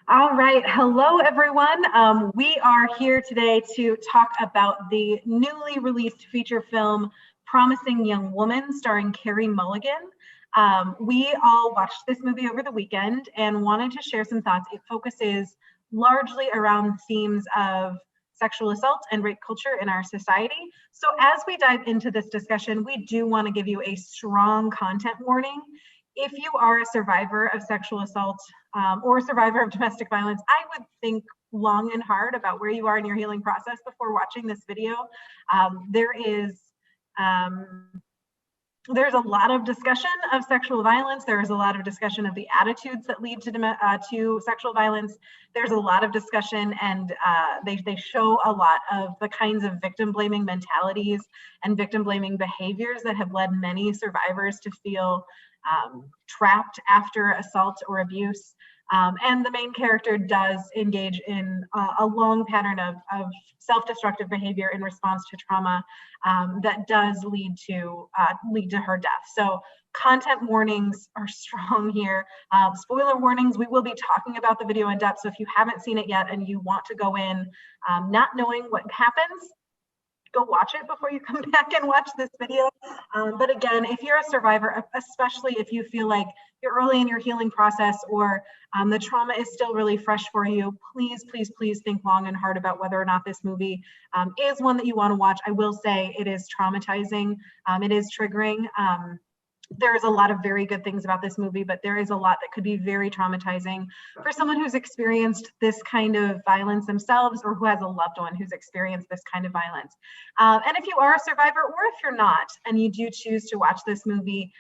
All right. Hello, everyone. We are here today to talk about the newly released feature film, Promising Young Woman, starring Carey Mulligan. We all watched this movie over the weekend and wanted to share some thoughts. It focuses largely around themes of sexual assault and rape culture in our society. So as we dive into this discussion, we do want to give you a strong content warning. If you are a survivor of sexual assault or a survivor of domestic violence, I would think long and hard about where you are in your healing process before watching this video. There's a lot of discussion of sexual violence. There is a lot of discussion of the attitudes that lead to sexual violence. There's a lot of discussion, and they show a lot of the kinds of victim blaming mentalities and victim blaming behaviors that have led many survivors to feel trapped after assault or abuse. And the main character does engage in a long pattern of self-destructive behavior in response to trauma that does lead to her death. So content warnings are strong here. Spoiler warnings, we will be talking about the video in depth. So if you haven't seen it yet and you want to go in not knowing what happens, go watch it before you come back and watch this video. But again, if you're a survivor, especially if you feel like you're early in your healing process or the trauma is still really fresh for you, please, please, please think long and hard about whether or not this movie is one that you want to watch. I will say it is traumatizing. It is triggering. There's a lot of very good things about this movie, but there is a lot that could be very traumatizing for someone who's experienced this kind of violence themselves or who has a loved one who's experienced this kind of violence. And if you are a survivor or if you're not and you do choose to watch this movie,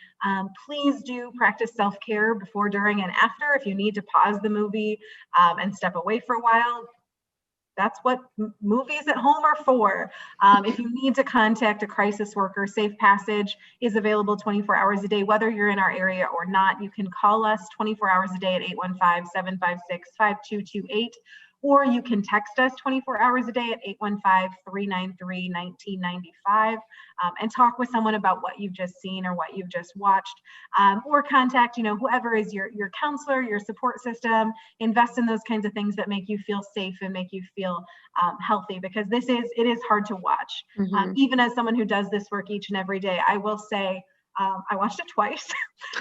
please do practice self-care before, during, and after. If you need to pause the movie and step away for a while, that's what movies at home are for. If you need to contact a crisis worker, Safe Passage is available 24 hours a day, whether you're in our area or not. You can call us 24 hours a day at 815-756-5228, or you can text us 24 hours a day at 815-393-1995 and talk with someone about what you've just seen or what you've just watched, or contact, whoever is your counselor, your support system. Invest in those kinds of things that make you feel safe and make you feel healthy, because it is hard to watch. Even as someone who does this work each and every day, I will say, I watched it twice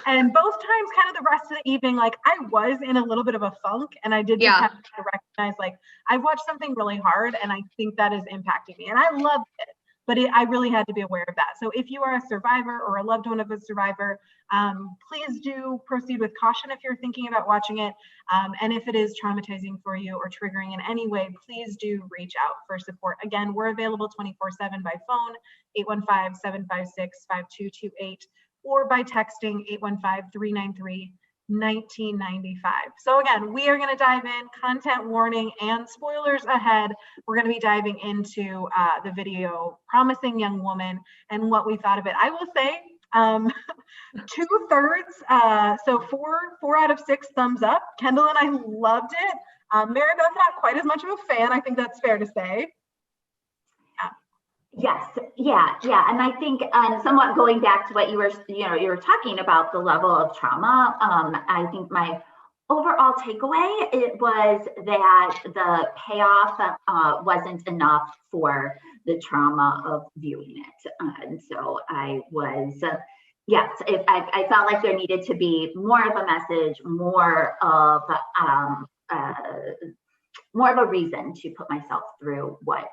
and both times kind of the rest of the evening, like I was in a little bit of a funk, and I did just have to recognize, like, I watched something really hard and I think that is impacting me, and I loved it, but I really had to be aware of that. So if you are a survivor or a loved one of a survivor, please do proceed with caution if you're thinking about watching it. And if it is traumatizing for you or triggering in any way, please do reach out for support. Again, we're available 24/7 by phone, 815-756-5228, or by texting 815-393-1995. So again, we are going to dive in, content warning and spoilers ahead. We're going to be diving into the video Promising Young Woman and what we thought of it. I will say 2/3, so four out of 6 thumbs up. Kendall and I loved it. Mary Beth, not quite as much of a fan. I think that's fair to say. Yes, yeah, and I think somewhat going back to what you were talking about, the level of trauma. I think my overall takeaway was that the payoff wasn't enough for the trauma of viewing it, and so I was. I felt like there needed to be more of a message, more of a reason to put myself through what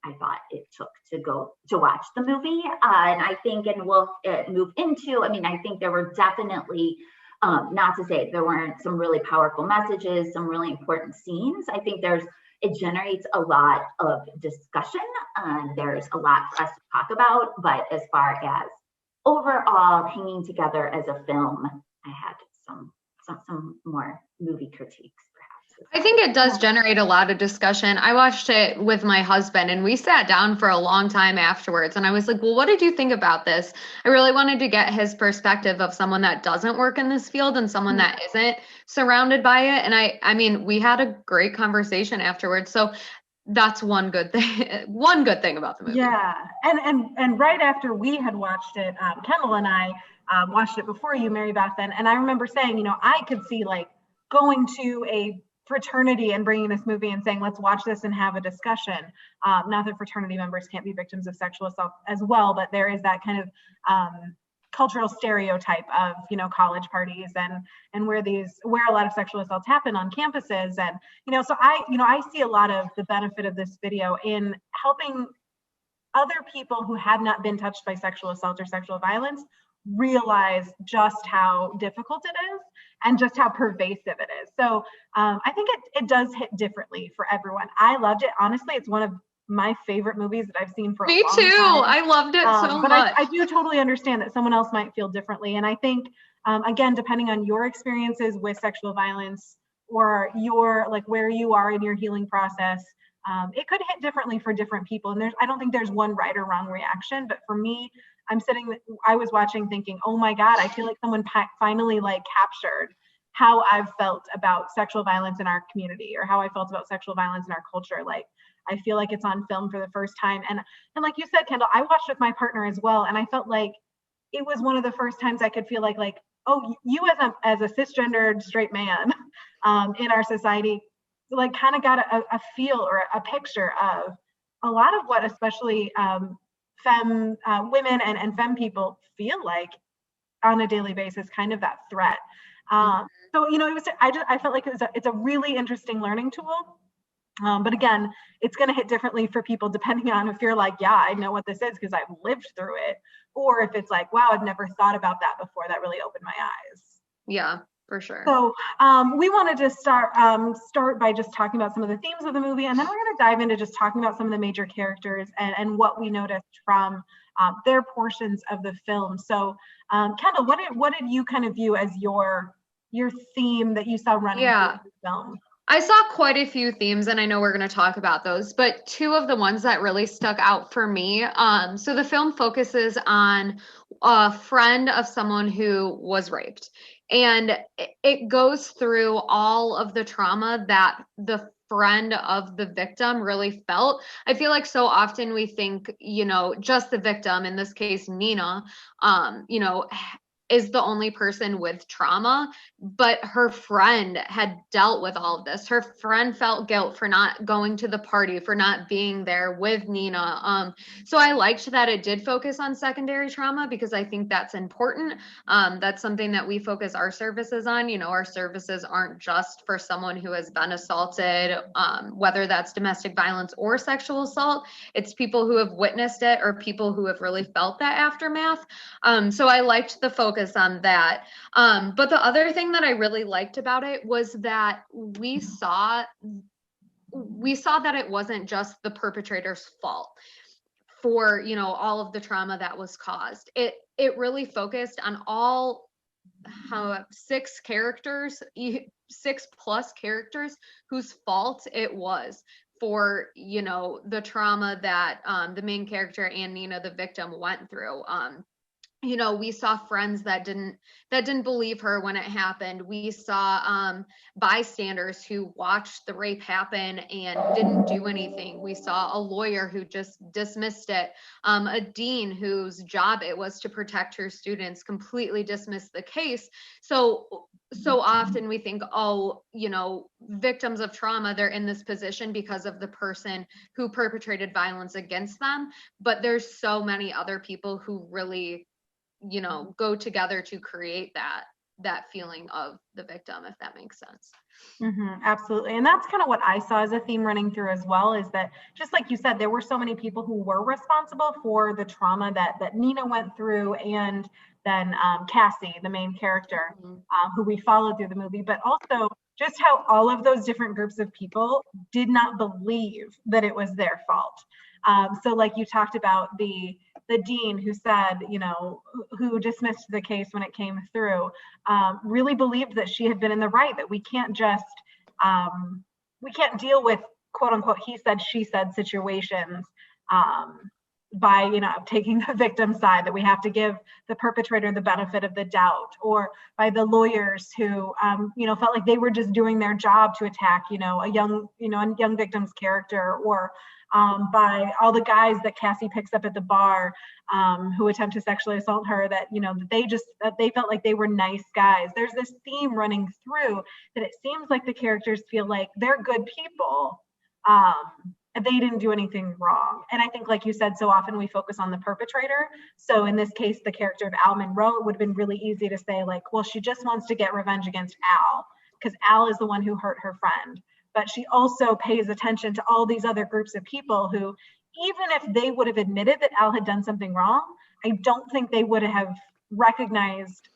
I thought it took to go to watch the movie. And I think, and we'll move into, I think there were definitely, not to say there weren't some really powerful messages, some really important scenes. I think it generates a lot of discussion. There's a lot for us to talk about, but as far as overall hanging together as a film, I had some more movie critiques. I think it does generate a lot of discussion. I watched it with my husband and we sat down for a long time afterwards. And I was like, well, what did you think about this? I really wanted to get his perspective of someone that doesn't work in this field and someone that isn't surrounded by it. And we had a great conversation afterwards. So that's one good thing about the movie. Yeah. And right after we had watched it, Kendall and I watched it before you, Mary Beth, and I remember saying, I could see like going to a fraternity and bringing this movie and saying, let's watch this and have a discussion. Not that fraternity members can't be victims of sexual assault as well, but there is that kind of cultural stereotype of, you know, college parties and where a lot of sexual assaults happen on campuses. And, you know, so I see a lot of the benefit of this video in helping other people who had not been touched by sexual assault or sexual violence realize just how difficult it is and just how pervasive it is. So I think it does hit differently for everyone. I loved it. Honestly, it's one of my favorite movies that I've seen for a long time. Me too. I loved it so but much. I do totally understand that someone else might feel differently. And I think, again, depending on your experiences with sexual violence or your, like, where you are in your healing process, it could hit differently for different people. And I don't think there's one right or wrong reaction. But for me, I was watching thinking, oh my God, I feel like someone finally like captured how I've felt about sexual violence in our community, or how I felt about sexual violence in our culture. Like, I feel like it's on film for the first time. And like you said, Kendall, I watched with my partner as well. And I felt like it was one of the first times I could feel like, oh, you as a cisgendered straight man in our society, like kind of got a feel or a picture of a lot of what especially women and femme people feel like on a daily basis, kind of that threat. So, you know, I felt like it's a really interesting learning tool. But again, it's going to hit differently for people depending on if you're like, yeah, I know what this is because I've lived through it, or if it's like, wow, I've never thought about that before. That really opened my eyes. Yeah, for sure. So we wanted to start by just talking about some of the themes of the movie, and then we're going to dive into just talking about some of the major characters and what we noticed from their portions of the film. So Kendall, what did you kind of view as your theme that you saw running through the film? I saw quite a few themes, and I know we're going to talk about those, but two of the ones that really stuck out for me. So the film focuses on a friend of someone who was raped, and it goes through all of the trauma that the friend of the victim really felt. I feel like so often we think, you know, just the victim, in this case, Nina, you know, is the only person with trauma, but her friend had dealt with all of this. Her friend felt guilt for not going to the party, for not being there with Nina. So I liked that it did focus on secondary trauma, because I think that's important. That's something that we focus our services on. You know, our services aren't just for someone who has been assaulted, whether that's domestic violence or sexual assault. It's people who have witnessed it or people who have really felt that aftermath. So I liked the focus on that. But the other thing that I really liked about it was that we saw that it wasn't just the perpetrator's fault for, you know, all of the trauma that was caused. It really focused on all six plus characters whose fault it was for, you know, the trauma that the main character and Nina, the victim, went through. You know, we saw friends that didn't believe her when it happened. We saw bystanders who watched the rape happen and didn't do anything. We saw a lawyer who just dismissed it. A dean whose job it was to protect her students completely dismissed the case. So often we think, oh, you know, victims of trauma, they're in this position because of the person who perpetrated violence against them. But there's so many other people who really, you know, go together to create that feeling of the victim, if that makes sense. Absolutely. And that's kind of what I saw as a theme running through as well, is that, just like you said, there were so many people who were responsible for the trauma that Nina went through, and then Cassie, the main character, who we followed through the movie, but also just how all of those different groups of people did not believe that it was their fault. So like you talked about the dean who said, you know, who dismissed the case when it came through, really believed that she had been in the right, that we can't deal with quote unquote he said, she said situations by, you know, taking the victim side, that we have to give the perpetrator the benefit of the doubt, or by the lawyers who, you know, felt like they were just doing their job to attack, you know, a young victim's character, or by all the guys that Cassie picks up at the bar who attempt to sexually assault her, that, you know, that they felt like they were nice guys. There's this theme running through that it seems like the characters feel like they're good people. They didn't do anything wrong. And I think, like you said, so often we focus on the perpetrator. So in this case, the character of Al Monroe, it would have been really easy to say, like, well, she just wants to get revenge against Al because Al is the one who hurt her friend. But she also pays attention to all these other groups of people who, even if they would have admitted that Al had done something wrong, I don't think they would have recognized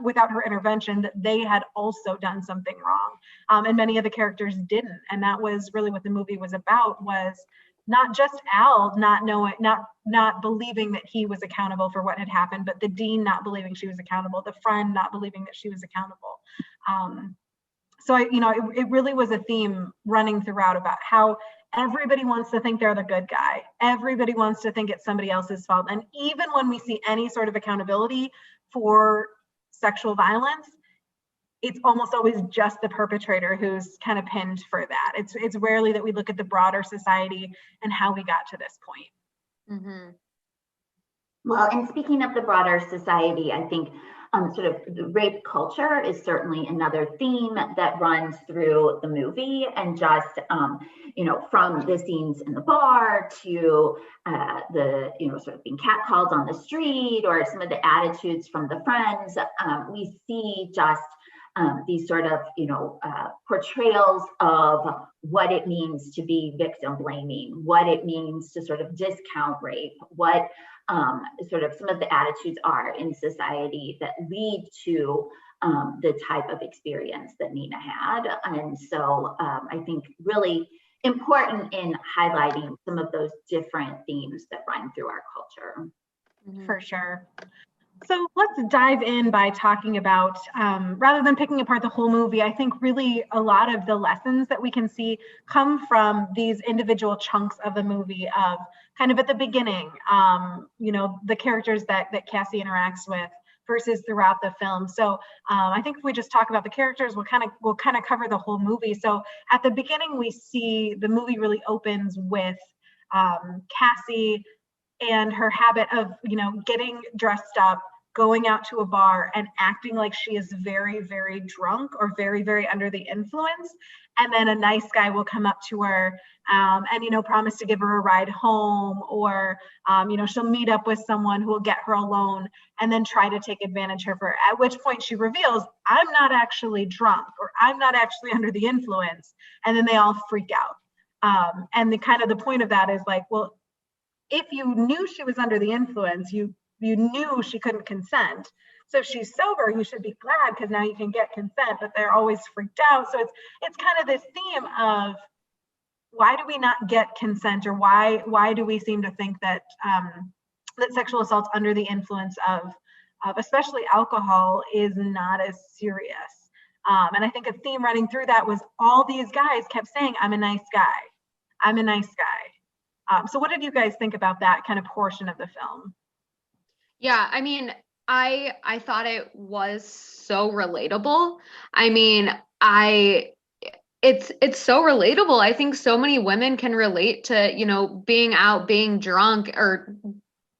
without her intervention that they had also done something wrong. And many of the characters didn't. And that was really what the movie was about, was not just Al not believing that he was accountable for what had happened, but the dean not believing she was accountable, the friend not believing that she was accountable. So it really was a theme running throughout about how everybody wants to think they're the good guy. Everybody wants to think it's somebody else's fault. And even when we see any sort of accountability for sexual violence, it's almost always just the perpetrator who's kind of pinned for that. It's rarely that we look at the broader society and how we got to this point. Mm-hmm. Well, and speaking of the broader society, I think sort of the rape culture is certainly another theme that runs through the movie, and just from the scenes in the bar to the sort of being catcalled on the street, or some of the attitudes from the friends, we see just these sort of portrayals of what it means to be victim blaming, what it means to sort of discount rape, what sort of some of the attitudes are in society that lead to the type of experience that Nina had. And so I think really important in highlighting some of those different themes that run through our culture. For sure. So let's dive in by talking about, rather than picking apart the whole movie, I think really a lot of the lessons that we can see come from these individual chunks of the movie, of kind of at the beginning, the characters that Cassie interacts with versus throughout the film. So I think if we just talk about the characters, we'll kind of cover the whole movie. So at the beginning, we see the movie really opens with Cassie and her habit of, getting dressed up, going out to a bar and acting like she is very, very drunk or very, very under the influence. And then a nice guy will come up to her and, promise to give her a ride home, or, she'll meet up with someone who will get her alone and then try to take advantage of her, at which point she reveals, I'm not actually drunk, or I'm not actually under the influence. And then they all freak out. And the point of that is like, well, if you knew she was under the influence, you knew she couldn't consent. So if she's sober, you should be glad because now you can get consent, but they're always freaked out. So it's kind of this theme of, why do we not get consent, or why do we seem to think that that sexual assault under the influence of especially alcohol is not as serious? And I think a theme running through that was all these guys kept saying, I'm a nice guy. I'm a nice guy. So what did you guys think about that kind of portion of the film? Yeah, I mean, I thought it was so relatable. I mean, it's so relatable. I think so many women can relate to, being out, being drunk, or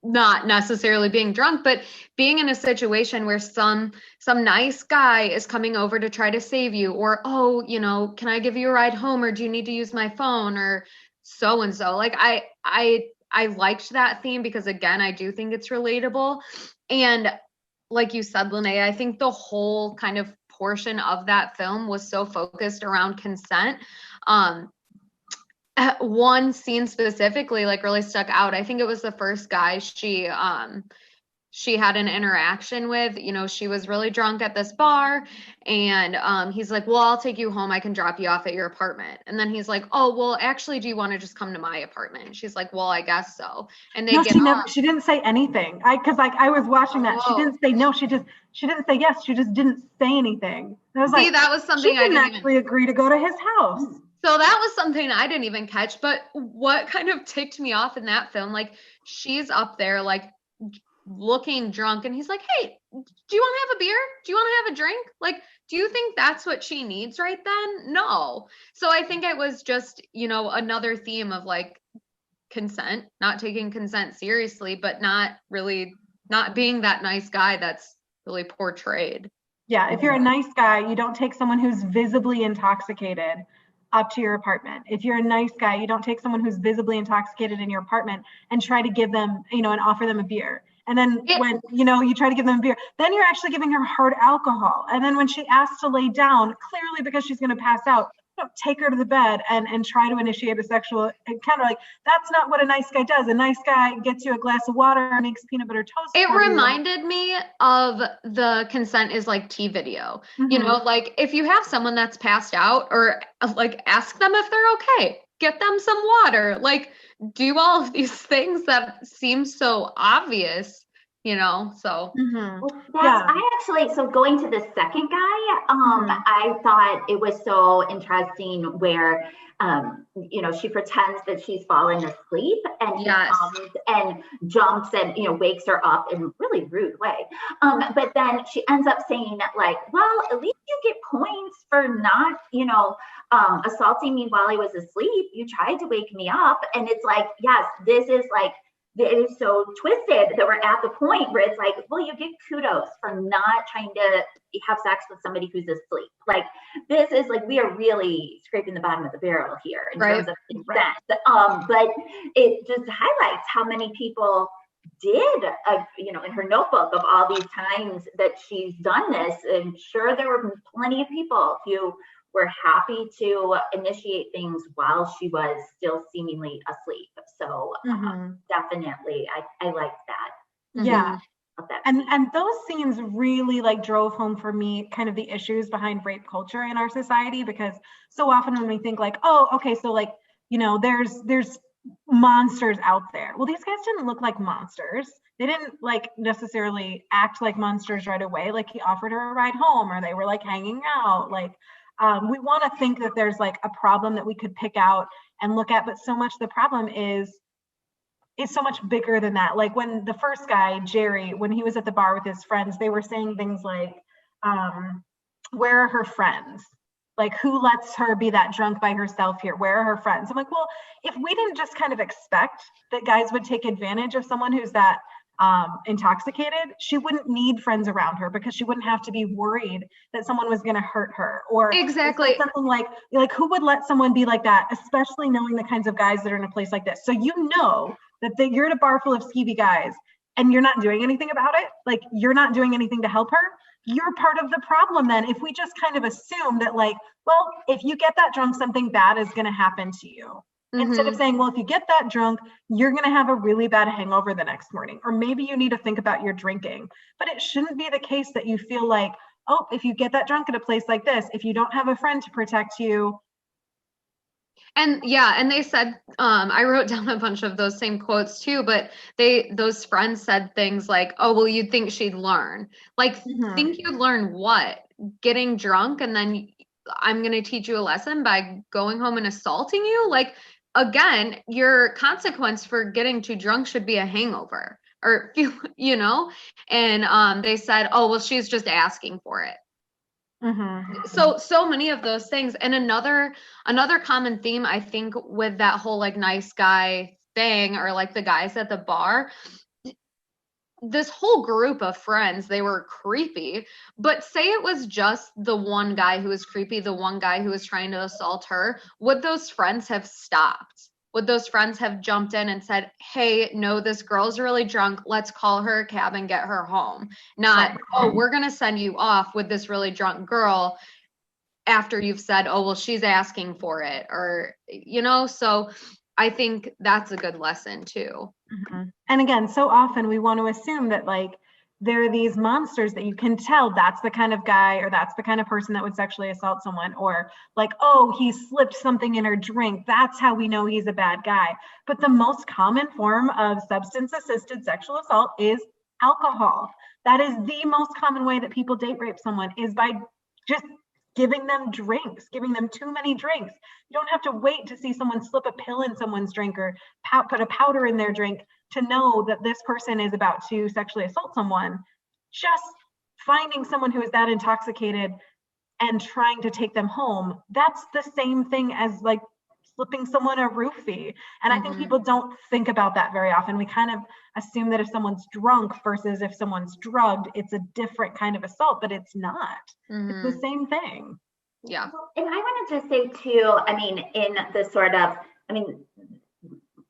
not necessarily being drunk, but being in a situation where some nice guy is coming over to try to save you, or, oh, can I give you a ride home, or do you need to use my phone, or so and so. Like I liked that theme because, again, I do think it's relatable. And like you said, Lene, I think the whole kind of portion of that film was so focused around consent. One scene specifically really stuck out. I think it was the first guy she had an interaction with. She was really drunk at this bar, and he's like, well, I'll take you home. I can drop you off at your apartment. And then he's like, oh, well, actually, do you want to just come to my apartment? And she's like, well, I guess so. And they she didn't say anything. I was watching that. She didn't say no. She didn't say yes. She just didn't say anything. I was that was something she didn't actually agree to go to his house. So that was something I didn't even catch, but what kind of ticked me off in that film, like she's up there like looking drunk and he's like, hey, do you want to have a beer? Do you want to have a drink? Like, do you think that's what she needs right then? No. So I think it was just, you know, another theme of like consent, not taking consent seriously, but not being that nice guy that's really portrayed. Yeah, if you're a nice guy, you don't take someone who's visibly intoxicated up to your apartment. If you're a nice guy, you don't take someone who's visibly intoxicated in your apartment and try to give them, you know, and offer them a beer. And then when, you know, you try to give them a beer, then you're actually giving her hard alcohol. And then when she asks to lay down, clearly because she's going to pass out, you know, take her to the bed and try to initiate a sexual encounter. Like, that's not what a nice guy does. A nice guy gets you a glass of water and makes peanut butter toast. It reminded me of the consent is like tea video. You know, like if you have someone that's passed out, or like ask them if they're okay, get them some water, like do all of these things that seem so obvious, you know, so. So going to the second guy, I thought it was so interesting where, you know, she pretends that she's fallen asleep and he comes and jumps and, you know, wakes her up in a really rude way. But then she ends up saying that, like, well, at least you get points for not, you know, assaulting me while I was asleep. You tried to wake me up. And it's like, yes, this is like, it is so twisted that we're at the point where it's like, well, you get kudos for not trying to have sex with somebody who's asleep. Like, this is like, we are really scraping the bottom of the barrel here in terms of consent. But it just highlights how many people did, you know, in her notebook of all these times that she's done this. And sure, there were plenty of people who were happy to initiate things while she was still seemingly asleep. So definitely, I liked that. Yeah. And those scenes really like drove home for me kind of the issues behind rape culture in our society, because so often when we think like, oh, okay, so like, you know, there's monsters out there. Well, these guys didn't look like monsters. They didn't like necessarily act like monsters right away. Like he offered her a ride home, or they were like hanging out. Like, we want to think that there's like a problem that we could pick out and look at, but so much the problem is so much bigger than that. Like when the first guy, Jerry, when he was at the bar with his friends, they were saying things like, where are her friends? Like, who lets her be that drunk by herself here? Where are her friends? I'm like, well, if we didn't just kind of expect that guys would take advantage of someone who's that intoxicated, she wouldn't need friends around her, because she wouldn't have to be worried that someone was going to hurt her, or exactly something like who would let someone be like that, especially knowing the kinds of guys that are in a place like this. So you know that you're at a bar full of skeevy guys and you're not doing anything about it. Like, you're not doing anything to help her. You're part of the problem then, if we just kind of assume that, like, well, if you get that drunk, something bad is going to happen to you. Instead of saying, well, if you get that drunk, you're going to have a really bad hangover the next morning, or maybe you need to think about your drinking. But it shouldn't be the case that you feel like, oh, if you get that drunk at a place like this, if you don't have a friend to protect you. And yeah, and they said, I wrote down a bunch of those same quotes too, but those friends said things like, oh, well, you'd think she'd learn. Like, think you'd learn what? Getting drunk and then I'm going to teach you a lesson by going home and assaulting you? Like, again, your consequence for getting too drunk should be a hangover, or, you know, and they said, oh, well, she's just asking for it. So many of those things. And another common theme, I think, with that whole like nice guy thing, or like the guys at the bar, this whole group of friends, they were creepy, but say it was just the one guy who was creepy, the one guy who was trying to assault her, would those friends have stopped? Would those friends have jumped in and said, hey, no, this girl's really drunk, let's call her a cab and get her home? Not, oh, we're going to send you off with this really drunk girl after you've said, oh, well, she's asking for it, or, you know, so I think that's a good lesson too. And again, so often we want to assume that like there are these monsters that you can tell that's the kind of guy, or that's the kind of person that would sexually assault someone, or like, oh, he slipped something in her drink, that's how we know he's a bad guy. But the most common form of substance-assisted sexual assault is alcohol. That is the most common way that people date rape someone, is by just giving them drinks, giving them too many drinks. You don't have to wait to see someone slip a pill in someone's drink or put a powder in their drink to know that this person is about to sexually assault someone. Just finding someone who is that intoxicated and trying to take them home, that's the same thing as like slipping someone a roofie. And I think people don't think about that very often. We kind of assume that if someone's drunk versus if someone's drugged, it's a different kind of assault, but it's not. It's the same thing. Yeah. And I want to just say too, I mean, in the sort of, I mean,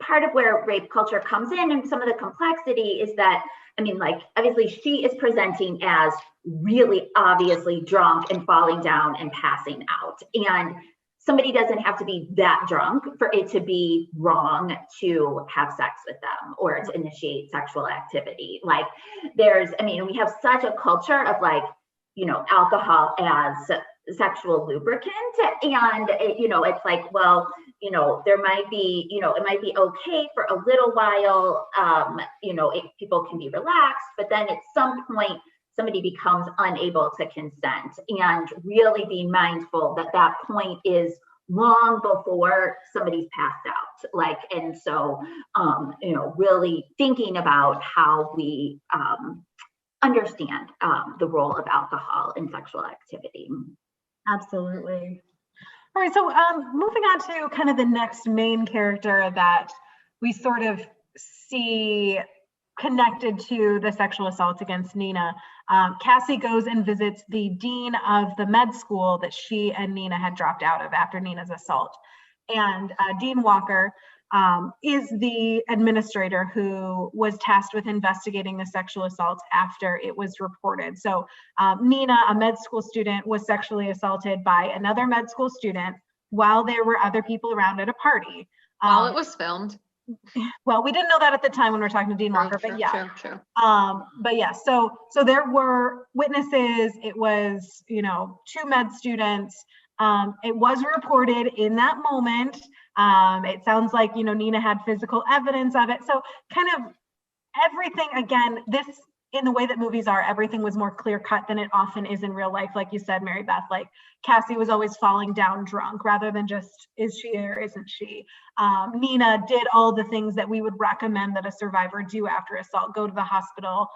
part of where rape culture comes in and some of the complexity is that, I mean, like, obviously she is presenting as really obviously drunk and falling down and passing out. And somebody doesn't have to be that drunk for it to be wrong to have sex with them or to initiate sexual activity. Like I mean, we have such a culture of like, you know, alcohol as sexual lubricant. And, it's like, well, there might be, it might be okay for a little while, people can be relaxed, but then at some point, somebody becomes unable to consent, and really being mindful that that point is long before somebody's passed out. Like, and so, really thinking about how we understand the role of alcohol in sexual activity. Absolutely. All right, so moving on to kind of the next main character that we sort of see connected to the sexual assault against Nina. Cassie goes and visits the dean of the med school that she and Nina had dropped out of after Nina's assault. And Dean Walker is the administrator who was tasked with investigating the sexual assault after it was reported. So Nina, a med school student, was sexually assaulted by another med school student while there were other people around at a party. While it was filmed. Well, we didn't know that at the time when we were talking to Dean Walker, but yeah. True. But yeah, so there were witnesses. It was, two med students. It was reported in that moment. It sounds like, Nina had physical evidence of it. So kind of everything, again, this, in the way that movies are, everything was more clear cut than it often is in real life. Like you said, Mary Beth, like Cassie was always falling down drunk rather than just, is she or isn't she? Nina did all the things that we would recommend that a survivor do after assault: go to the hospital,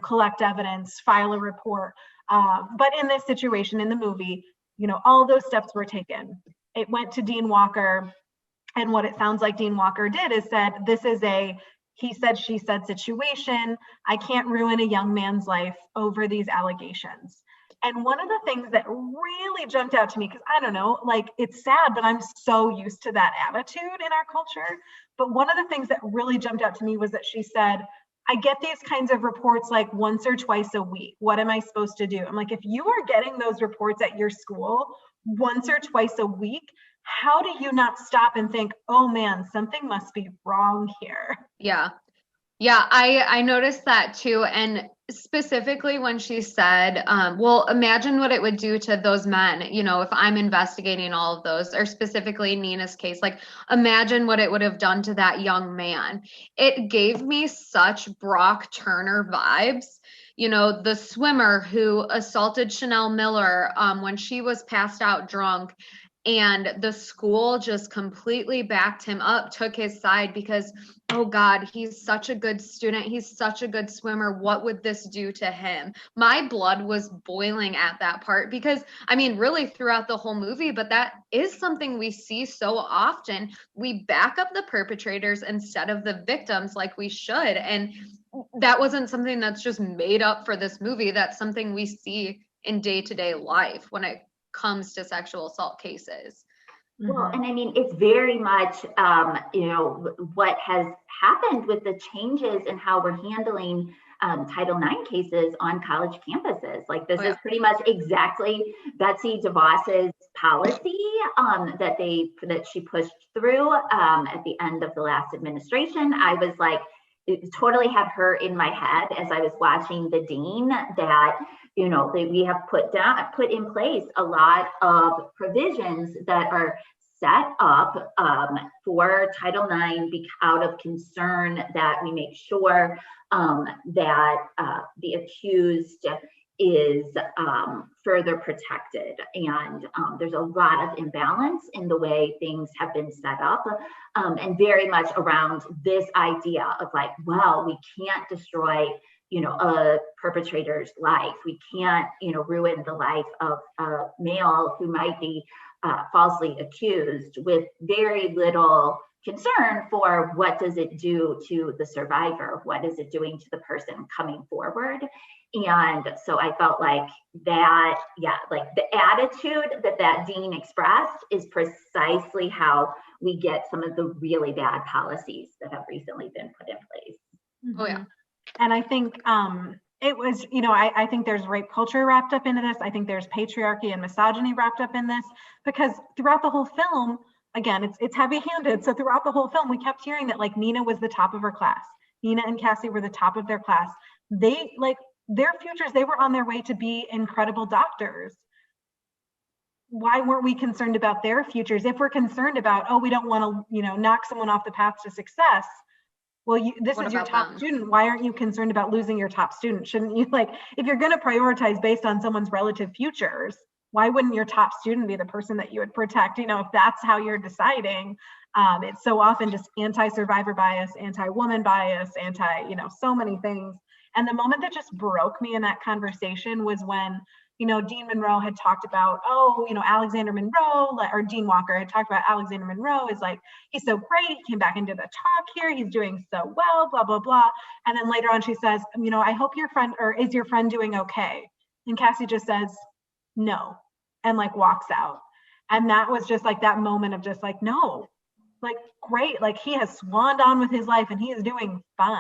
collect evidence, file a report. But in this situation, in the movie, all those steps were taken. It went to Dean Walker, and what it sounds like Dean Walker did is said, this is a he said, she said situation. I can't ruin a young man's life over these allegations. And one of the things that really jumped out to me, because I don't know, like, it's sad, but I'm so used to that attitude in our culture. But one of the things that really jumped out to me was that she said, I get these kinds of reports like once or twice a week. What am I supposed to do? I'm like, if you are getting those reports at your school once or twice a week, how do you not stop and think, oh man, something must be wrong here? Yeah. I noticed that too. And specifically when she said, well, imagine what it would do to those men, if I'm investigating all of those, or specifically Nina's case, like imagine what it would have done to that young man. It gave me such Brock Turner vibes. The swimmer who assaulted Chanel Miller when she was passed out drunk, and the school just completely backed him up, took his side because, oh God, he's such a good student. He's such a good swimmer. What would this do to him? My blood was boiling at that part because, really throughout the whole movie, but that is something we see so often. We back up the perpetrators instead of the victims like we should. And that wasn't something that's just made up for this movie. That's something we see in day-to-day life when it comes to sexual assault cases. Well, and it's very much, what has happened with the changes in how we're handling Title IX cases on college campuses. Like this is pretty much exactly Betsy DeVos's policy that she pushed through at the end of the last administration. I was like, it totally had her in my head as I was watching the dean that, we have put in place a lot of provisions that are set up for Title IX out of concern that we make sure that the accused is further protected. And there's a lot of imbalance in the way things have been set up, and very much around this idea of like, well, we can't destroy, a perpetrator's life. We can't, ruin the life of a male who might be falsely accused, with very little concern for what does it do to the survivor? What is it doing to the person coming forward? And so I felt like that, like the attitude that dean expressed is precisely how we get some of the really bad policies that have recently been put in place. Oh yeah. And I think it was, I think there's rape culture wrapped up into this. I think there's patriarchy and misogyny wrapped up in this, because throughout the whole film, again, it's heavy-handed. So throughout the whole film, we kept hearing that like Nina was the top of her class. Nina and Cassie were the top of their class. They like their futures, they were on their way to be incredible doctors. Why weren't we concerned about their futures? If we're concerned about, oh, we don't want to, knock someone off the path to success. Well, this is your top student. Why aren't you concerned about losing your top student? Shouldn't you, like, if you're going to prioritize based on someone's relative futures, why wouldn't your top student be the person that you would protect? If that's how you're deciding. It's so often just anti-survivor bias, anti-woman bias, so many things. And the moment that just broke me in that conversation was when, Dean Monroe had talked about, Alexander Monroe, or Dean Walker had talked about Alexander Monroe is like, he's so great. He came back into the talk here. He's doing so well, blah, blah, blah. And then later on she says, I hope your friend, or is your friend doing okay? And Cassie just says, no, and like walks out. And that was just like that moment of just like, no, like, great. Like he has swanned on with his life and he is doing fine.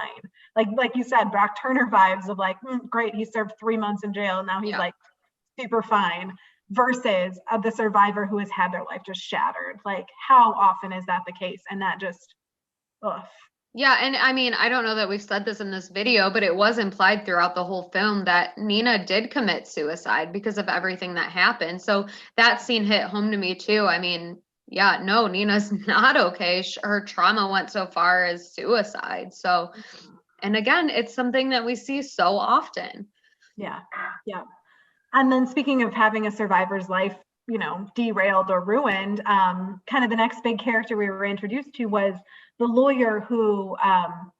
Like you said, Brock Turner vibes of like, great. He served 3 months in jail and now he's like super fine, versus the survivor who has had their life just shattered. Like how often is that the case? And that just, ugh. Yeah, and I mean, I don't know that we've said this in this video, but it was implied throughout the whole film that Nina did commit suicide because of everything that happened. So that scene hit home to me too. I mean, yeah, no, Nina's not okay. Her trauma went so far as suicide. So, and again, it's something that we see so often. Yeah. And then speaking of having a survivor's life, derailed or ruined, kind of the next big character we were introduced to was the lawyer who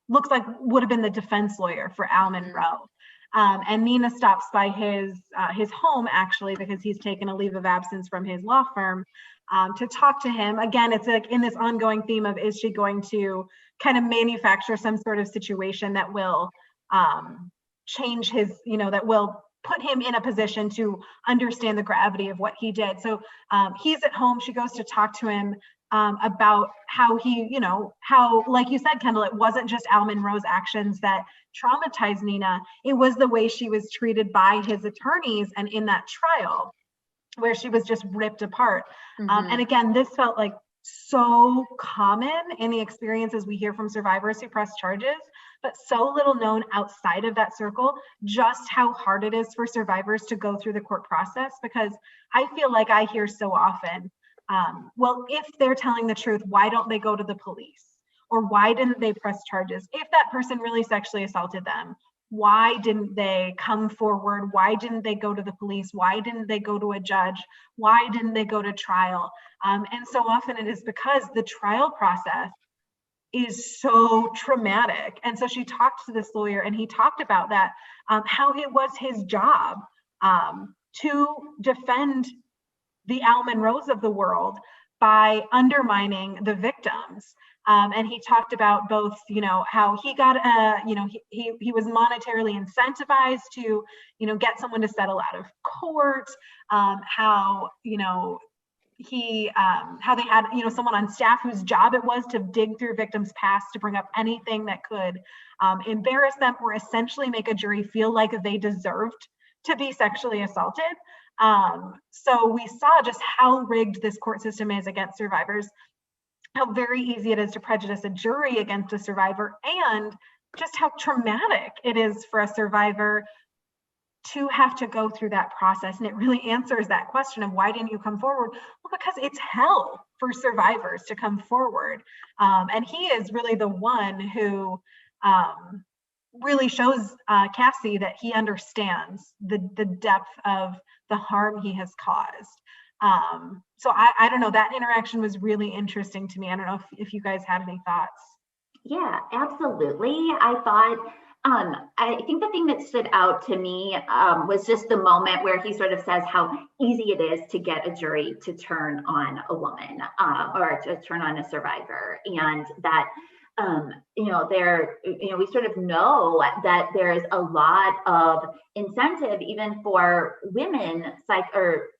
looks like would have been the defense lawyer for Al Monroe. And Nina stops by his home, actually, because he's taken a leave of absence from his law firm to talk to him. Again, it's like in this ongoing theme of, is she going to kind of manufacture some sort of situation that will change his, that will put him in a position to understand the gravity of what he did. So he's at home. She goes to talk to him about how he, how, like you said, Kendall, it wasn't just Al Monroe's actions that traumatized Nina. It was the way she was treated by his attorneys and in that trial where she was just ripped apart. And again, this felt like so common in the experiences we hear from survivors who press charges, but so little known outside of that circle, just how hard it is for survivors to go through the court process. Because I feel like I hear so often, well, if they're telling the truth, why don't they go to the police? Or why didn't they press charges? If that person really sexually assaulted them, why didn't they come forward? Why didn't they go to the police? Why didn't they go to a judge? Why didn't they go to trial? And so often it is because the trial process is so traumatic. And so she talked to this lawyer and he talked about that, how it was his job to defend the Al Monroes of the world by undermining the victims. And he talked about both, how he got, he was monetarily incentivized to, get someone to settle out of court, how, how they had, someone on staff whose job it was to dig through victims' past to bring up anything that could embarrass them or essentially make a jury feel like they deserved to be sexually assaulted. So we saw just how rigged this court system is against survivors, how very easy it is to prejudice a jury against a survivor, and just how traumatic it is for a survivor to have to go through that process. And it really answers that question of why didn't you come forward? Well, because it's hell for survivors to come forward. And he is really the one who really shows Cassie that he understands the depth of the harm he has caused. So I don't know, that interaction was really interesting to me. I don't know if you guys had any thoughts. Yeah, absolutely. I thought, I think the thing that stood out to me was just the moment where he sort of says how easy it is to get a jury to turn on a woman or to turn on a survivor. And that, we sort of know that there is a lot of incentive, even for women,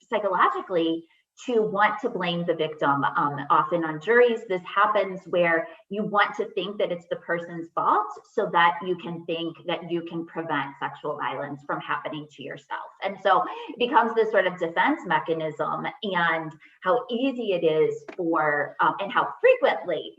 psychologically, to want to blame the victim. Often on juries, this happens where you want to think that it's the person's fault so that you can think that you can prevent sexual violence from happening to yourself. And so it becomes this sort of defense mechanism, and how easy it is for, and how frequently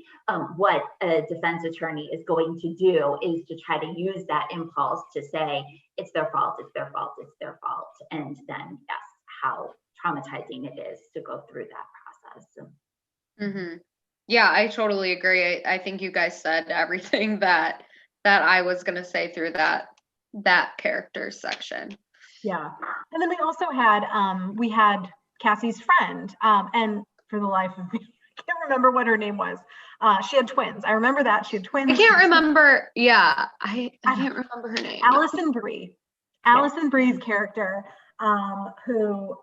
what a defense attorney is going to do is to try to use that impulse to say, it's their fault, it's their fault, it's their fault. And then, yes, how traumatizing it is to go through that process. Mm-hmm. Yeah, I totally agree. I think you guys said everything that I was going to say through that character section. Yeah. And then we also had Cassie's friend, and for the life of me, I can't remember what her name was. She had twins. I remember that she had twins. I can't remember. Yeah, I can't remember her name. Allison Brie. Allison Brie's character, who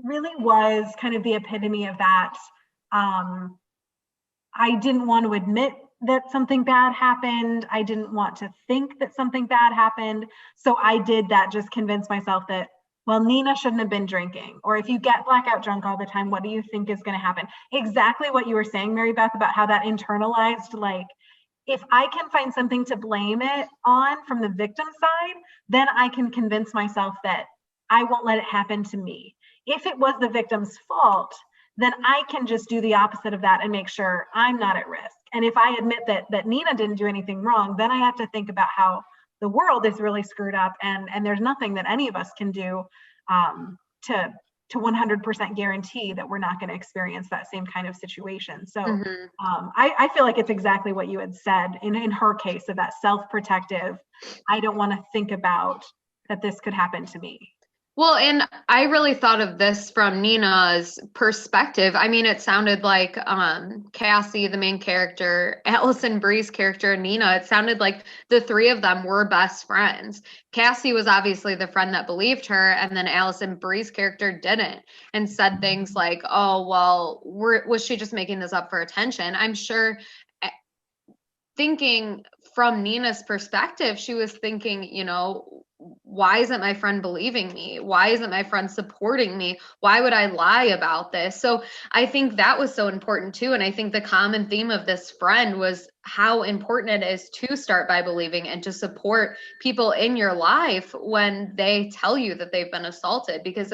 really was kind of the epitome of that. I didn't want to admit that something bad happened. I didn't want to think that something bad happened. So I did that, just convince myself that, well, Nina shouldn't have been drinking. Or if you get blackout drunk all the time, what do you think is going to happen? Exactly what you were saying, Mary Beth, about how that internalized, like, if I can find something to blame it on from the victim side, then I can convince myself that I won't let it happen to me. If it was the victim's fault, then I can just do the opposite of that and make sure I'm not at risk. And if I admit that Nina didn't do anything wrong, then I have to think about how the world is really screwed up, and there's nothing that any of us can do to 100% guarantee that we're not going to experience that same kind of situation. So I feel like it's exactly what you had said in her case, of that self-protective, I don't want to think about that this could happen to me. Well, and I really thought of this from Nina's perspective. I mean, it sounded like Cassie, the main character, Allison Brie's character, Nina, it sounded like the three of them were best friends. Cassie was obviously the friend that believed her, and then Allison Brie's character didn't, and said things like, oh, well, was she just making this up for attention? I'm sure, thinking from Nina's perspective, she was thinking, why isn't my friend believing me? Why isn't my friend supporting me? Why would I lie about this? So I think that was so important too. And I think the common theme of this friend was how important it is to start by believing and to support people in your life when they tell you that they've been assaulted, because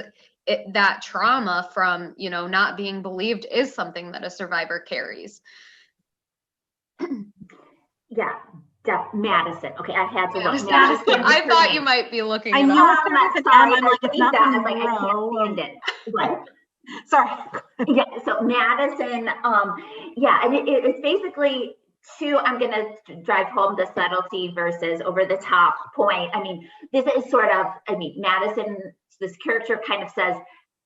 that trauma from, not being believed is something that a survivor carries. Yeah. Madison. Okay, I had to look. Madison. I thought you might be looking. I knew sorry. I'm like, it's not that. Like, I can't stand it. What? Sorry. Yeah. So Madison. Yeah, and it's basically two. I'm gonna drive home the subtlety versus over the top point. I mean, this is sort of. I mean, Madison. This character kind of says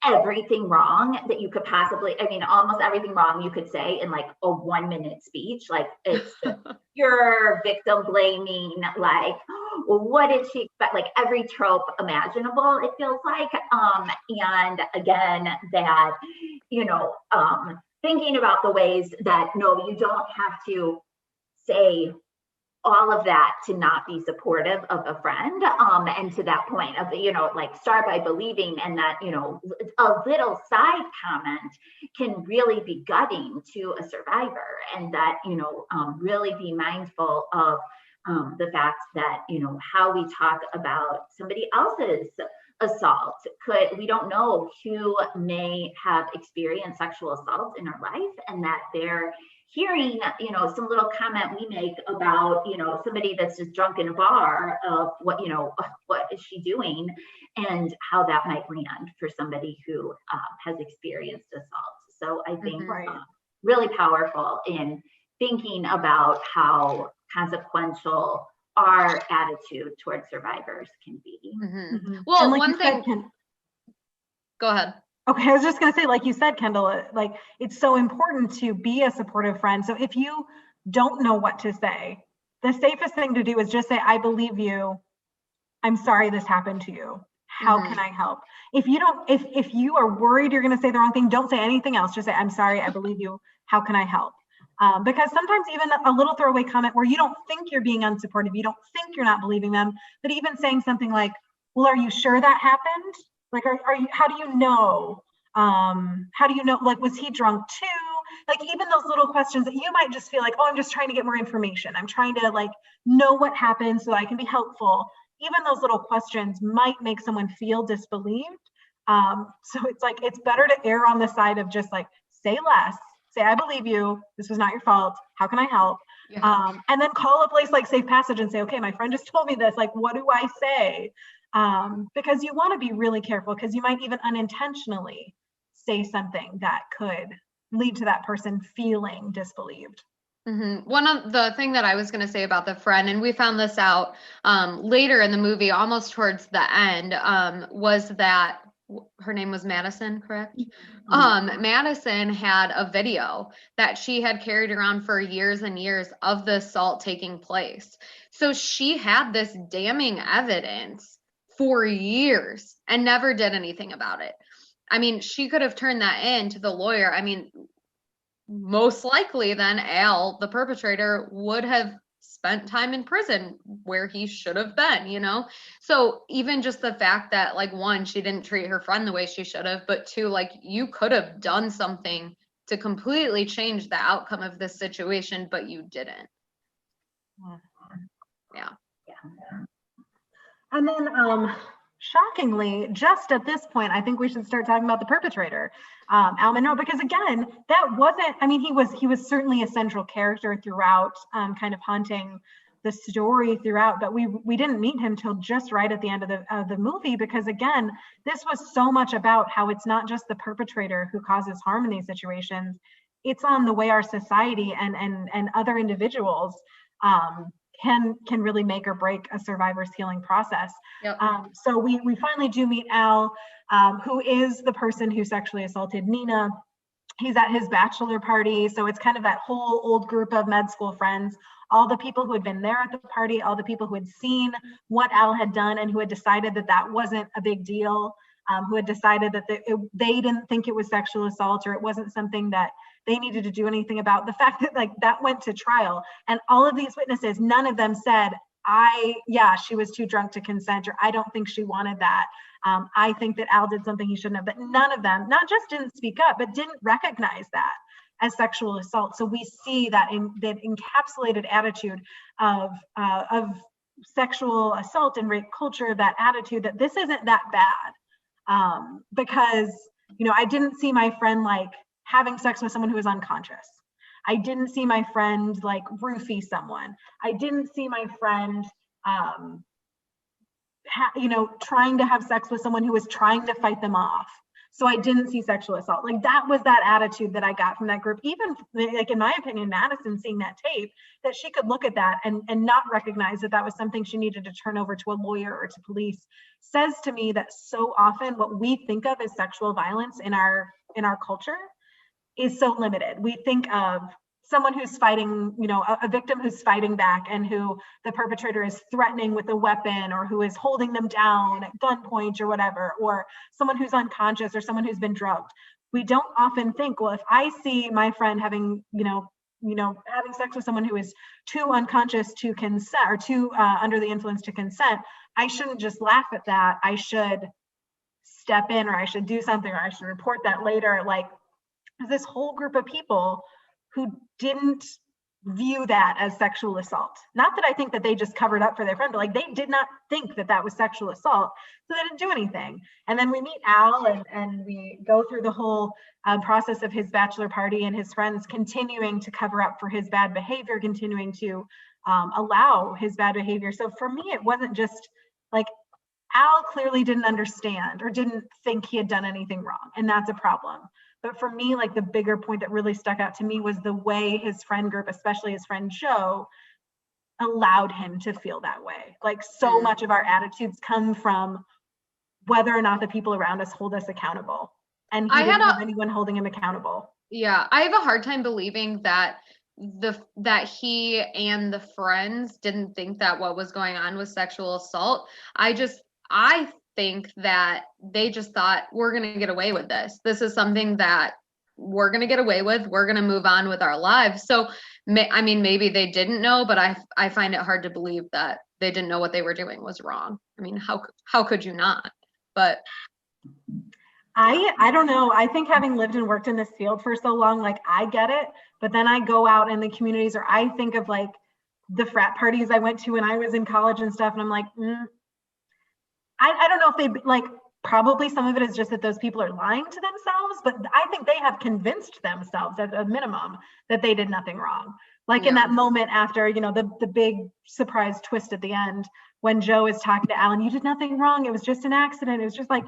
everything wrong that you could possibly, almost everything wrong you could say in like a 1-minute speech. Like, it's pure victim blaming, like, what did she expect? Like every trope imaginable, it feels like. And again, that, thinking about the ways that, no, you don't have to say all of that to not be supportive of a friend, and to that point of, like, start by believing, and that, a little side comment can really be gutting to a survivor, and that, really be mindful of the fact that, how we talk about somebody else's assault. We don't know who may have experienced sexual assault in our life, and that they're hearing, some little comment we make about, somebody that's just drunk in a bar, of what is she doing, and how that might land for somebody who has experienced assault. So I think really powerful in thinking about how consequential our attitude towards survivors can be. Well, like one thing, go ahead. Okay, I was just going to say, like you said, Kendall, like it's so important to be a supportive friend. So if you don't know what to say, the safest thing to do is just say, I believe you. I'm sorry this happened to you. How can I help? If you don't, if you are worried you're going to say the wrong thing, don't say anything else. Just say, I'm sorry, I believe you. How can I help? Because sometimes even a little throwaway comment where you don't think you're being unsupportive, you don't think you're not believing them, but even saying something like, well, are you sure that happened? Like, are you, how do you know? How do you know, like, was he drunk too? Like, even those little questions that you might just feel like, oh, I'm just trying to get more information. I'm trying to like know what happened so I can be helpful. Even those little questions might make someone feel disbelieved. So it's like, it's better to err on the side of just like, say less, say, I believe you, this was not your fault. How can I help? And then call a place like Safe Passage and say, okay, my friend just told me this, like, what do I say? Because you want to be really careful, because you might even unintentionally say something that could lead to that person feeling disbelieved. One of the thing that I was going to say about the friend, and we found this out later in the movie, almost towards the end, was that her name was Madison, correct? Madison had a video that she had carried around for years and years of the assault taking place. So she had this damning evidence for years and never did anything about it. I mean, she could have turned that in to the lawyer. I mean, most likely then Al, the perpetrator, would have spent time in prison where he should have been, you know? So even just the fact that, like, one, she didn't treat her friend the way she should have, but two, like, you could have done something to completely change the outcome of this situation, but you didn't. Yeah. And then shockingly, just at this point, I think we should start talking about the perpetrator, Al Monroe, because again, that wasn't, I mean, he was certainly a central character throughout, kind of haunting the story throughout, but we didn't meet him till just right at the end of the movie, because again, this was so much about how it's not just the perpetrator who causes harm in these situations, it's on the way our society and other individuals can really make or break a survivor's healing process. Yep. So we finally do meet Al, who is the person who sexually assaulted Nina. He's at his bachelor party. So it's kind of that whole old group of med school friends, all the people who had been there at the party, all the people who had seen what Al had done and who had decided that that wasn't a big deal, who had decided that they didn't think it was sexual assault, or it wasn't something that they needed to do anything about. The fact that like that went to trial and all of these witnesses, none of them said, she was too drunk to consent, or I don't think she wanted that. I think that Al did something he shouldn't have, but none of them, not just didn't speak up, but didn't recognize that as sexual assault. So we see that that encapsulated attitude of sexual assault and rape culture, that attitude that this isn't that bad. Because, you know, I didn't see my friend like having sex with someone who was unconscious. I didn't see my friend like roofie someone. I didn't see my friend, trying to have sex with someone who was trying to fight them off. So I didn't see sexual assault. Like that was that attitude that I got from that group. Even like, in my opinion, Madison seeing that tape, that she could look at that and not recognize that that was something she needed to turn over to a lawyer or to police, says to me that so often what we think of as sexual violence in our culture is so limited. We think of someone who's fighting, a victim who's fighting back and who the perpetrator is threatening with a weapon, or who is holding them down at gunpoint or whatever, or someone who's unconscious or someone who's been drugged. We don't often think, well, if I see my friend having, having sex with someone who is too unconscious to consent, or too under the influence to consent, I shouldn't just laugh at that. I should step in, or I should do something, or I should report that later. Like, this whole group of people who didn't view that as sexual assault. Not that I think that they just covered up for their friend, but like they did not think that that was sexual assault, so they didn't do anything. And then we meet Al and we go through the whole process of his bachelor party and his friends continuing to cover up for his bad behavior, continuing to allow his bad behavior. So for me, it wasn't just like, Al clearly didn't understand or didn't think he had done anything wrong, and that's a problem. But for me, like the bigger point that really stuck out to me was the way his friend group, especially his friend Joe, allowed him to feel that way. Like so much of our attitudes come from whether or not the people around us hold us accountable. And he didn't have anyone holding him accountable. Yeah, I have a hard time believing that that he and the friends didn't think that what was going on was sexual assault. I think that they just thought, we're going to get away with this. This is something that we're going to get away with. We're going to move on with our lives. So, I mean, maybe they didn't know, but I find it hard to believe that they didn't know what they were doing was wrong. I mean, how could you not? But I don't know. I think having lived and worked in this field for so long, like I get it, but then I go out in the communities, or I think of like the frat parties I went to when I was in college and stuff, and I'm like, I don't know if they like, probably some of it is just that those people are lying to themselves, but I think they have convinced themselves at a minimum that they did nothing wrong. Like in that moment after, you know, the big surprise twist at the end, when Joe is talking to Alan, you did nothing wrong. It was just an accident. It was just like,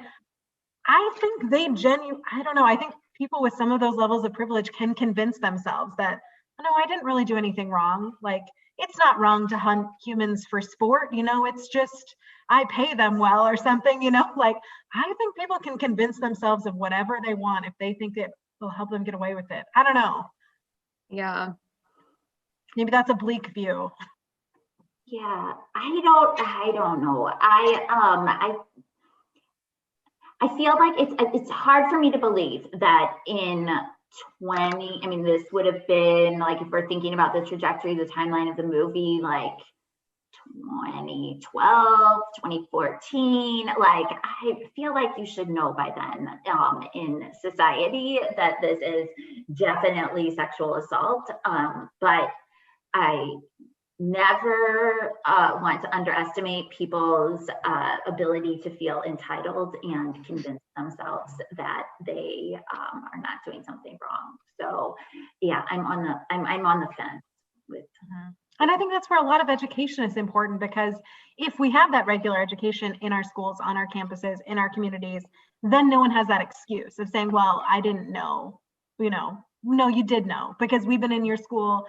I think I don't know. I think people with some of those levels of privilege can convince themselves that, no, I didn't really do anything wrong. Like, it's not wrong to hunt humans for sport, you know, it's just, I pay them well or something, you know, like, I think people can convince themselves of whatever they want if they think it will help them get away with it. I don't know. Yeah. Maybe that's a bleak view. Yeah, I don't know. I feel like it's hard for me to believe that in 20, I mean, this would have been like, if we're thinking about the trajectory, the timeline of the movie, like 2012, 2014, like I feel like you should know by then in society that this is definitely sexual assault. But I never want to underestimate people's ability to feel entitled and convince themselves that they are not doing something wrong. So yeah, I'm on the fence with. And I think that's where a lot of education is important, because if we have that regular education in our schools, on our campuses, in our communities, then no one has that excuse of saying, well, I didn't know, you know. No, you did know, because we've been in your school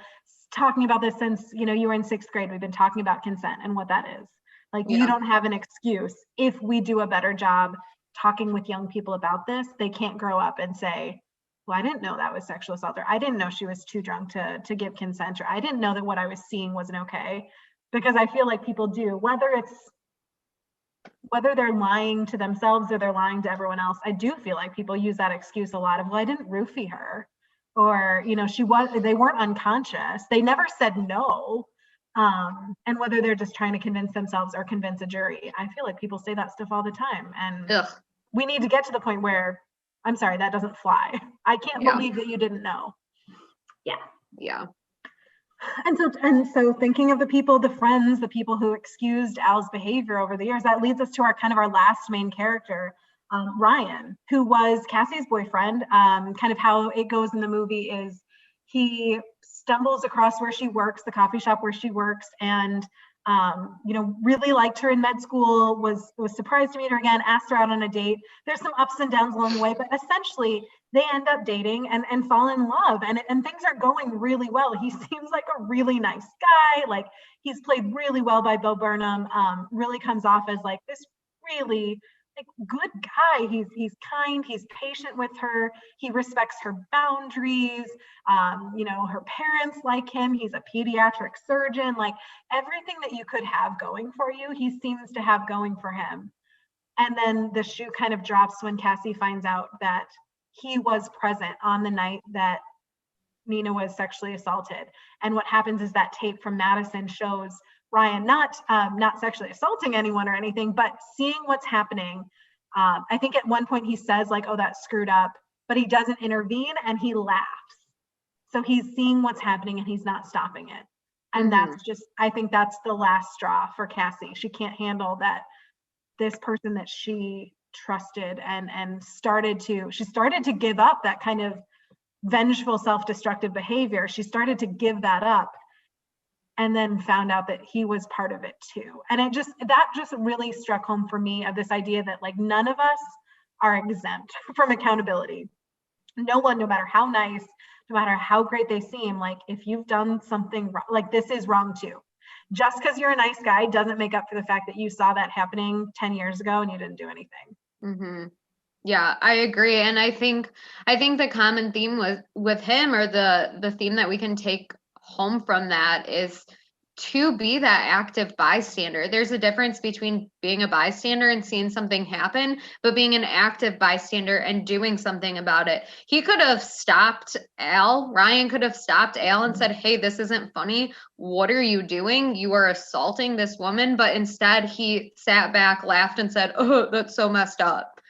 talking about this since, you know, you were in 6th grade. We've been talking about consent and what that is. Like, you don't have an excuse. If we do a better job talking with young people about this, they can't grow up and say, well, I didn't know that was sexual assault, or I didn't know she was too drunk to give consent, or I didn't know that what I was seeing wasn't okay. Because I feel like people do, whether they're lying to themselves or they're lying to everyone else, I do feel like people use that excuse a lot of, well, I didn't roofie her. Or, you know, they weren't unconscious. They never said no. And whether they're just trying to convince themselves or convince a jury, I feel like people say that stuff all the time. And we need to get to the point where, I'm sorry, that doesn't fly. I can't believe that you didn't know. Yeah. And so thinking of the people, the friends, the people who excused Al's behavior over the years, that leads us to our last main character, Ryan, who was Cassie's boyfriend. Kind of how it goes in the movie is he stumbles across where she works, the coffee shop where she works, and you know, really liked her in med school, was surprised to meet her again, asked her out on a date. There's some ups and downs along the way, but essentially they end up dating and fall in love, and things are going really well. He seems like a really nice guy. Like, he's played really well by Bo Burnham. Really comes off as like this really good guy. He's kind, he's patient with her, he respects her boundaries. You know, her parents like him, he's a pediatric surgeon. Like, everything that you could have going for you, he seems to have going for him. And then the shoe kind of drops when Cassie finds out that he was present on the night that Nina was sexually assaulted. And what happens is that tape from Madison shows Ryan not sexually assaulting anyone or anything, but seeing what's happening. I think at one point he says like, oh, that's screwed up, but he doesn't intervene and he laughs. So he's seeing what's happening and he's not stopping it. And that's just, I think that's the last straw for Cassie. She can't handle that this person that she trusted and started to give up that kind of vengeful, self-destructive behavior. She started to give that up, and then found out that he was part of it too. And that just really struck home for me, of this idea that like none of us are exempt from accountability. No one, no matter how nice, no matter how great they seem, like if you've done something wrong, like this is wrong too. just because you're a nice guy doesn't make up for the fact that you saw that happening 10 years ago and you didn't do anything. Mm-hmm. Yeah, I agree. And I think the common theme with him, or the theme that we can take home from that, is to be that active bystander. There's a difference between being a bystander and seeing something happen, but being an active bystander and doing something about it. He could have stopped Al. Ryan could have stopped Al and said, "Hey, this isn't funny. What are you doing? You are assaulting this woman." But instead he sat back, laughed, and said, "Oh, that's so messed up."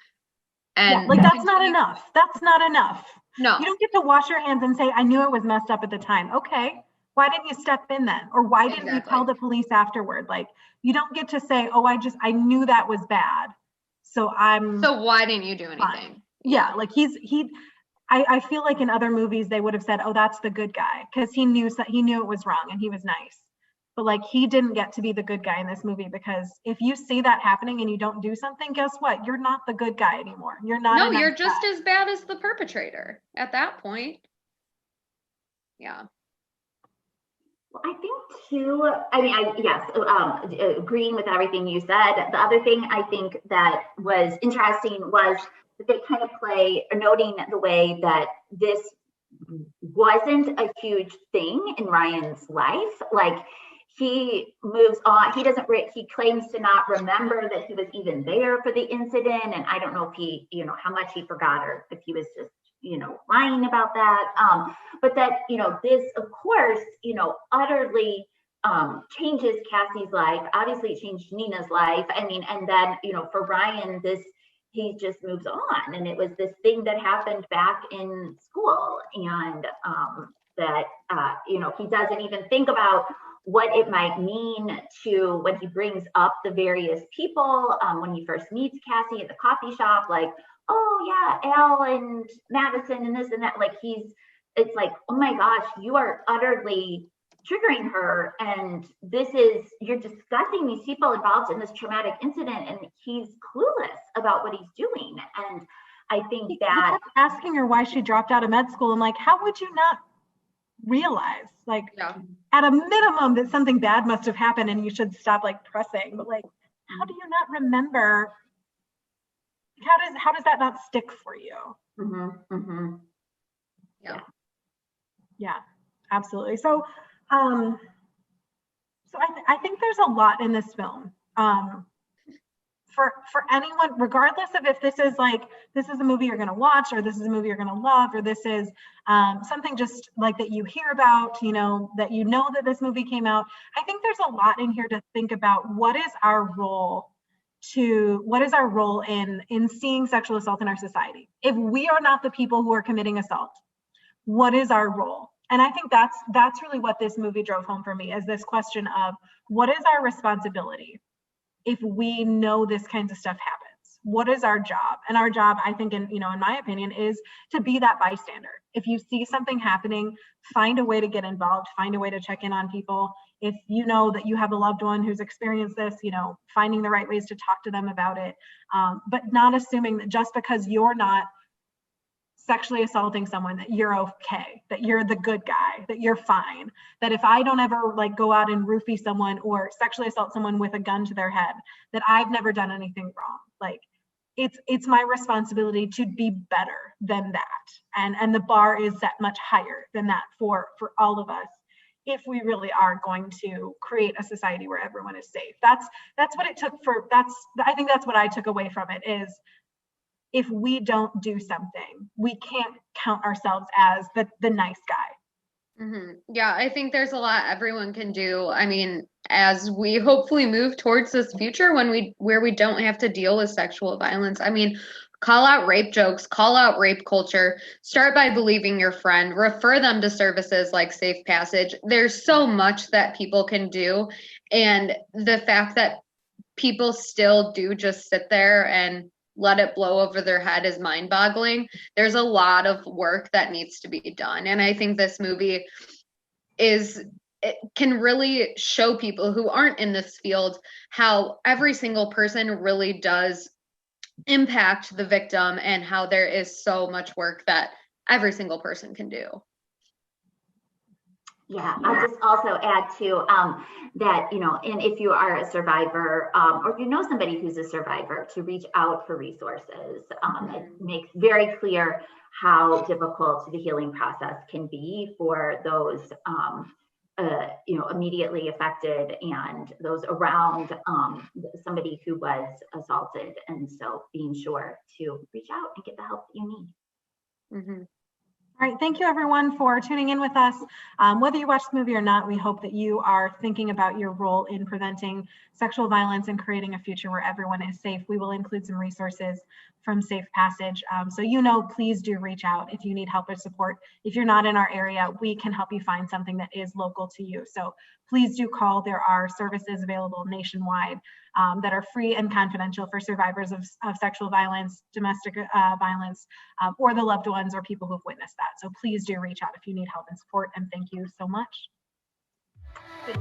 And yeah, like that's not enough. That's not enough. No. You don't get to wash your hands and say, "I knew it was messed up at the time." Okay. Why didn't you step in then? Or why didn't you tell the police afterward? Like, you don't get to say, "Oh, I knew that was bad. So why didn't you do anything?" Fine. Yeah. Like I feel like in other movies, they would have said, "Oh, that's the good guy." Cause he knew it was wrong and he was nice. But like, he didn't get to be the good guy in this movie, because if you see that happening and you don't do something, guess what? You're not the good guy anymore. You're not. No, you're just as bad as the perpetrator at that point. Yeah. Well, I think too, I mean, yes, agreeing with everything you said. The other thing I think that was interesting was that they kind of play, noting the way that this wasn't a huge thing in Ryan's life. Like, he moves on, he claims to not remember that he was even there for the incident. And I don't know if he, how much he forgot, or if he was just, lying about that. But that, this, of course, utterly changes Cassie's life. Obviously it changed Nina's life. I mean, and then, for Ryan, he just moves on. And it was this thing that happened back in school. And that, he doesn't even think about what it might mean to, when he brings up the various people, when he first meets Cassie at the coffee shop, like, "Oh yeah, Al and Madison and this and that." Like, it's like, "Oh my gosh, you are utterly triggering her. And you're discussing these people involved in this traumatic incident, and he's clueless about what he's doing." And I think that asking her why she dropped out of med school, and like, how would you not realize, like, at a minimum, that something bad must have happened and you should stop like pressing? But like, how do you not remember? How does that not stick for you? Mm-hmm, mm-hmm. Yeah, absolutely. So I think there's a lot in this film. For anyone, regardless of if this is a movie you're going to watch, or this is a movie you're going to love, or this is something just like that you hear about, that this movie came out. I think there's a lot in here to think about. What is our role in seeing sexual assault in our society? If we are not the people who are committing assault, what is our role? And I think that's really what this movie drove home for me, is this question of, what is our responsibility if we know this kinds of stuff happens? What is our job? And our job, I think, in my opinion, is to be that bystander. If you see something happening, find a way to get involved, find a way to check in on people. If you know that you have a loved one who's experienced this, finding the right ways to talk to them about it, but not assuming that just because you're not sexually assaulting someone, that you're okay, that you're the good guy, that you're fine, that if I don't ever go out and roofie someone or sexually assault someone with a gun to their head, that I've never done anything wrong. Like, it's my responsibility to be better than that. And the bar is set much higher than that for all of us, if we really are going to create a society where everyone is safe. That's what it took I think that's what I took away from it, is if we don't do something, we can't count ourselves as the nice guy. Mm-hmm. Yeah, I think there's a lot everyone can do. I mean, as we hopefully move towards this future where we don't have to deal with sexual violence. I mean, call out rape jokes, call out rape culture, start by believing your friend, refer them to services like Safe Passage. There's so much that people can do. And the fact that people still do just sit there and let it blow over their head is mind-boggling. There's a lot of work that needs to be done. And I think this movie can really show people who aren't in this field how every single person really does impact the victim, and how there is so much work that every single person can do. Yeah, I'll just also add to that, and if you are a survivor or if you know somebody who's a survivor, to reach out for resources. It makes very clear how difficult the healing process can be for those, immediately affected and those around somebody who was assaulted. And so being sure to reach out and get the help that you need. Mm-hmm. All right, thank you everyone for tuning in with us. Whether you watch the movie or not, we hope that you are thinking about your role in preventing sexual violence and creating a future where everyone is safe. We will include some resources from Safe Passage. So please do reach out if you need help or support. If you're not in our area, we can help you find something that is local to you. So please do call. There are services available nationwide that are free and confidential for survivors of sexual violence, domestic violence, or the loved ones or people who've witnessed that. So please do reach out if you need help and support, and thank you so much. Good.